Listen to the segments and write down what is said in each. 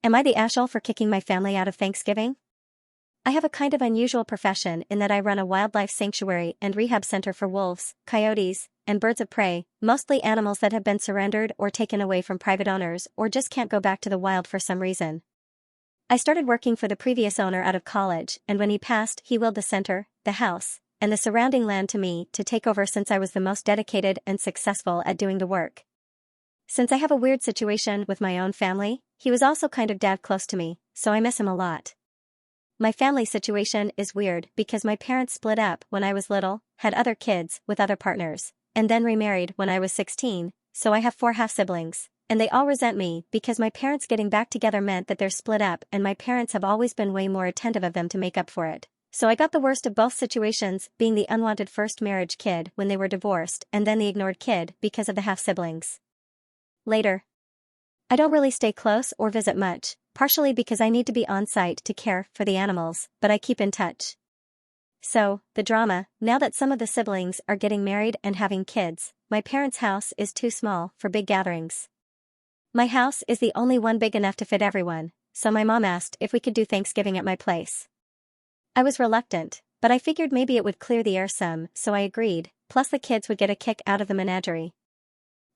Am I the ashole for kicking my family out of Thanksgiving? I have a kind of unusual profession in that I run a wildlife sanctuary and rehab center for wolves, coyotes, and birds of prey, mostly animals that have been surrendered or taken away from private owners or just can't go back to the wild for some reason. I started working for the previous owner out of college, and when he passed, he willed the center, the house, and the surrounding land to me to take over since I was the most dedicated and successful at doing the work. Since I have a weird situation with my own family, he was also kind of dad close to me, so I miss him a lot. My family situation is weird because my parents split up when I was little, had other kids with other partners, and then remarried when I was 16, so I have 4 half-siblings, and they all resent me because my parents getting back together meant that they're split up and my parents have always been way more attentive of them to make up for it. So I got the worst of both situations, being the unwanted first marriage kid when they were divorced and then the ignored kid because of the half-siblings. Later. I don't really stay close or visit much, partially because I need to be on site to care for the animals, but I keep in touch. So, the drama, now that some of the siblings are getting married and having kids, my parents' house is too small for big gatherings. My house is the only one big enough to fit everyone, so my mom asked if we could do Thanksgiving at my place. I was reluctant, but I figured maybe it would clear the air some, so I agreed, plus the kids would get a kick out of the menagerie.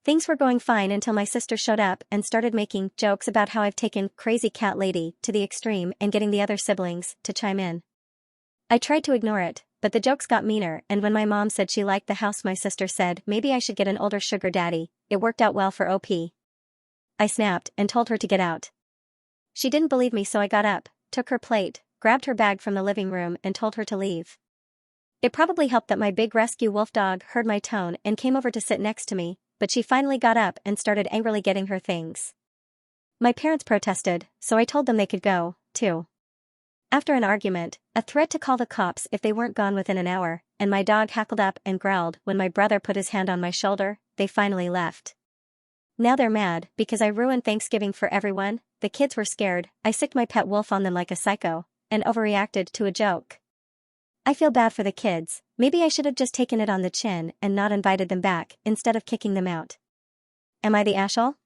Things were going fine until my sister showed up and started making jokes about how I've taken crazy cat lady to the extreme and getting the other siblings to chime in. I tried to ignore it, but the jokes got meaner, and when my mom said she liked the house, my sister said maybe I should get an older sugar daddy. It worked out well for OP. I snapped and told her to get out. She didn't believe me, so I got up, took her plate, grabbed her bag from the living room and told her to leave. It probably helped that my big rescue wolf dog heard my tone and came over to sit next to me, but she finally got up and started angrily getting her things. My parents protested, so I told them they could go, too. After an argument, a threat to call the cops if they weren't gone within an hour, and my dog hackled up and growled when my brother put his hand on my shoulder, they finally left. Now they're mad because I ruined Thanksgiving for everyone. The kids were scared, I sicked my pet wolf on them like a psycho, and overreacted to a joke. I feel bad for the kids. Maybe I should have just taken it on the chin and not invited them back instead of kicking them out. Am I the ashole?